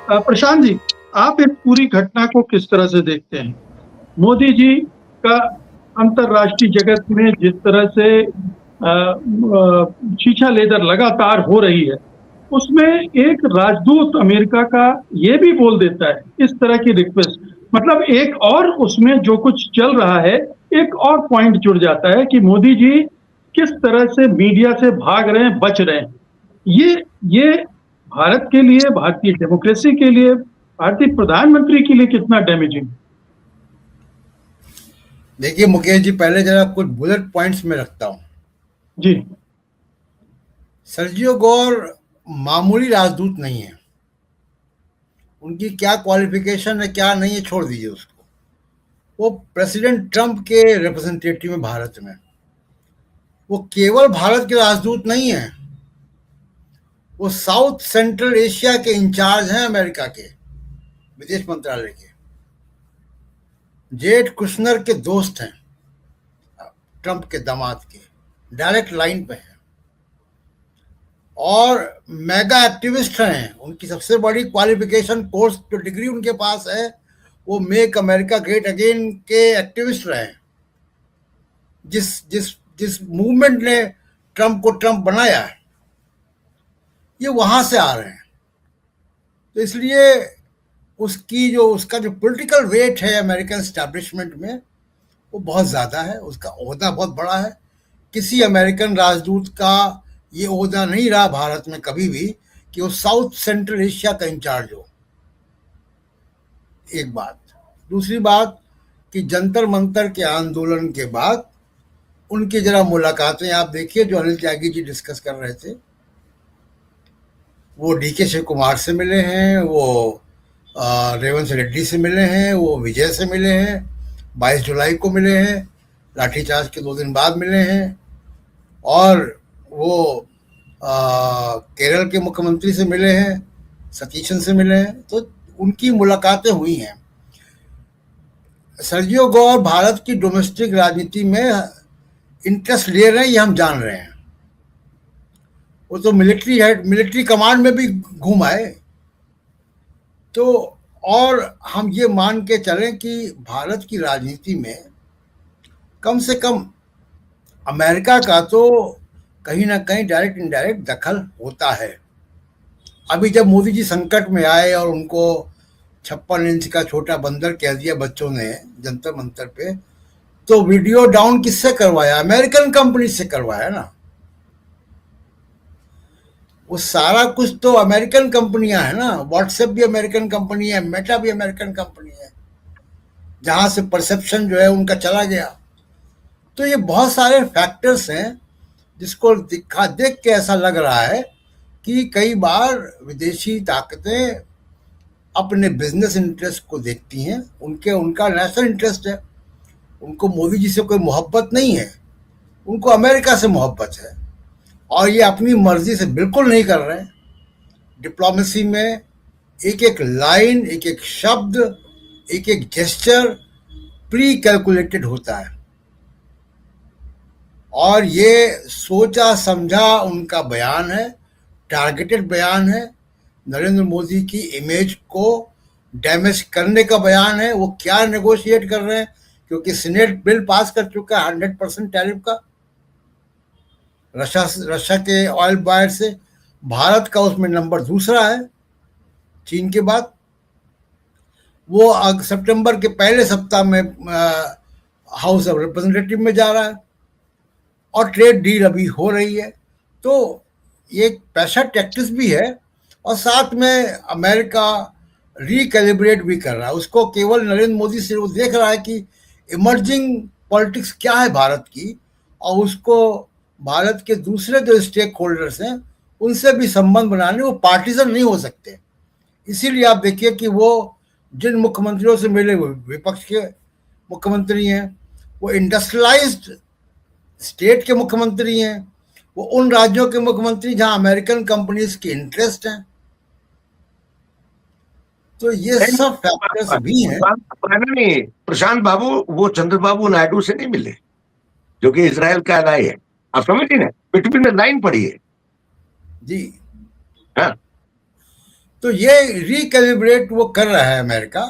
प्रशांत जी, आप इस पूरी घटना को किस तरह से देखते हैं? मोदी जी का अंतर्राष्ट्रीय जगत में जिस तरह से शीशा लेदर लगातार हो रही है, उसमें एक राजदूत अमेरिका का ये भी बोल देता है इस तरह की रिक्वेस्ट, मतलब एक और उसमें जो कुछ चल रहा है, एक और पॉइंट जुड़ जाता है कि मोदी जी किस तरह से मीडिया से भाग रहे हैं, बच रहे हैं। ये भारत के लिए, भारतीय डेमोक्रेसी के लिए, भारतीय प्रधानमंत्री के लिए कितना डैमेजिंग। देखिए मुकेश जी, पहले जरा कुछ बुलेट पॉइंट्स में रखता हूँ। जी। सर्जियो गोर मामूली राजदूत नहीं है। उनकी क्या क्वालिफिकेशन है क्या नहीं है छोड़ दीजिए उसको। वो प्रेसिडेंट ट्रंप के रिप्रेजेंटेटिव है भारत में। वो केवल भारत के राजदूत नहीं है, वो साउथ सेंट्रल एशिया के इंचार्ज हैं अमेरिका के विदेश मंत्रालय के। जेड कुशनर के दोस्त हैं, ट्रंप के दामाद के, डायरेक्ट लाइन पे हैं और मेगा एक्टिविस्ट हैं। उनकी सबसे बड़ी क्वालिफिकेशन, कोर्स जो डिग्री उनके पास है, वो मेक अमेरिका ग्रेट अगेन के एक्टिविस्ट रहे हैं। जिस जिस जिस मूवमेंट ने ट्रंप को ट्रंप बनाया है, ये वहां से आ रहे हैं। तो इसलिए उसका जो पॉलिटिकल वेट है अमेरिकन एस्टैब्लिशमेंट में, वो बहुत ज़्यादा है। उसका ओहदा बहुत बड़ा है। किसी अमेरिकन राजदूत का ये ओहदा नहीं रहा भारत में कभी भी कि वो साउथ सेंट्रल एशिया का इंचार्ज हो। एक बात। दूसरी बात कि जंतर मंतर के आंदोलन के बाद उनकी जरा मुलाकातें आप देखिए, जो अनिल त्यागी जी डिस्कस कर रहे थे। वो डीके शिव कुमार से मिले हैं, वो रेवंत रेड्डी से मिले हैं, वो विजय से मिले हैं, 22 जुलाई को मिले हैं, लाठीचार्ज के 2 दिन बाद मिले हैं, और वो केरल के मुख्यमंत्री से मिले हैं, सतीशन से मिले हैं। तो उनकी मुलाकातें हुई हैं। सर्जियो गोर भारत की डोमेस्टिक राजनीति में इंटरेस्ट ले रहे हैं, ये हम जान रहे हैं। वो तो मिलिट्री कमांड में भी घूम आए। तो और हम ये मान के चलें कि भारत की राजनीति में कम से कम अमेरिका का तो कहीं ना कहीं डायरेक्ट इनडायरेक्ट दखल होता है। अभी जब मोदी जी संकट में आए और उनको 56 इंच का छोटा बंदर कह दिया बच्चों ने जंतर मंतर पे, तो वीडियो डाउन किससे करवाया? अमेरिकन कंपनी से करवाया ना। वो सारा कुछ तो अमेरिकन कंपनियां है ना। व्हाट्सएप भी अमेरिकन कंपनी है, मेटा भी अमेरिकन कंपनी है, जहां से परसेप्शन जो है उनका चला गया। तो ये बहुत सारे फैक्टर्स हैं जिसको देख के ऐसा लग रहा है कि कई बार विदेशी ताकतें अपने बिजनेस इंटरेस्ट को देखती हैं। उनका नेशनल इंटरेस्ट है। उनको मोदी जी से कोई मोहब्बत नहीं है, उनको अमेरिका से मोहब्बत है। और ये अपनी मर्जी से बिल्कुल नहीं कर रहे हैं। डिप्लोमेसी में एक एक लाइन, एक एक शब्द, एक एक जेस्चर प्री कैलकुलेटेड होता है, और ये सोचा समझा उनका बयान है, टारगेटेड बयान है, नरेंद्र मोदी की इमेज को डैमेज करने का बयान है। वो क्या नेगोशिएट कर रहे हैं, क्योंकि सीनेट बिल पास कर चुका है 100% टैरिफ का रशिया के ऑयल बायर से। भारत का उसमें नंबर दूसरा है चीन के बाद। वो सितंबर के पहले सप्ताह में हाउस ऑफ रिप्रेजेंटेटिव में जा रहा है, और ट्रेड डील अभी हो रही है। तो ये पैसा टैक्टिस भी है, और साथ में अमेरिका रिकैलिब्रेट भी कर रहा है। उसको केवल नरेंद्र मोदी से वो देख रहा है कि इमर्जिंग पॉलिटिक्स क्या है भारत की, और उसको भारत के दूसरे जो स्टेक होल्डर्स हैं उनसे भी संबंध बनाने, वो पार्टीजन नहीं हो सकते। इसीलिए आप देखिए कि वो जिन मुख्यमंत्रियों से मिले वो विपक्ष के मुख्यमंत्री हैं, वो इंडस्ट्रियलाइज्ड स्टेट के मुख्यमंत्री हैं, वो उन राज्यों के मुख्यमंत्री जहां अमेरिकन कंपनीज के इंटरेस्ट हैं। तो ये सब फैक्टर्स भी हैं। नहीं, प्रशांत बाबू वो चंद्रबाबू नायडू से नहीं मिले, जो कि इजराइल का एलाई है। आप समझिए ना, बिटवीन में लाइन पड़ी है जी। हाँ। तो ये रिकैलिब्रेट वो कर रहा है अमेरिका,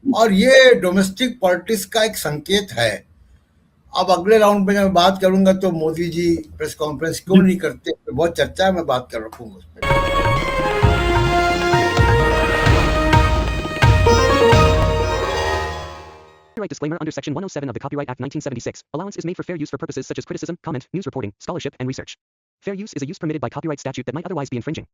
और ये डोमेस्टिक पॉलिटिक्स का एक संकेत है। अब अगले राउंड में जब मैं बात करूंगा तो मोदी जी प्रेस कॉन्फ्रेंस क्यों नहीं करते, तो बहुत चर्चा है, मैं बात कर रखूंगा उस पर। Copyright disclaimer under Section 107 of the Copyright Act 1976. Allowance is made for fair use for purposes such as criticism, comment, news reporting, scholarship, and research. Fair use is a use permitted by copyright statute that might otherwise be infringing.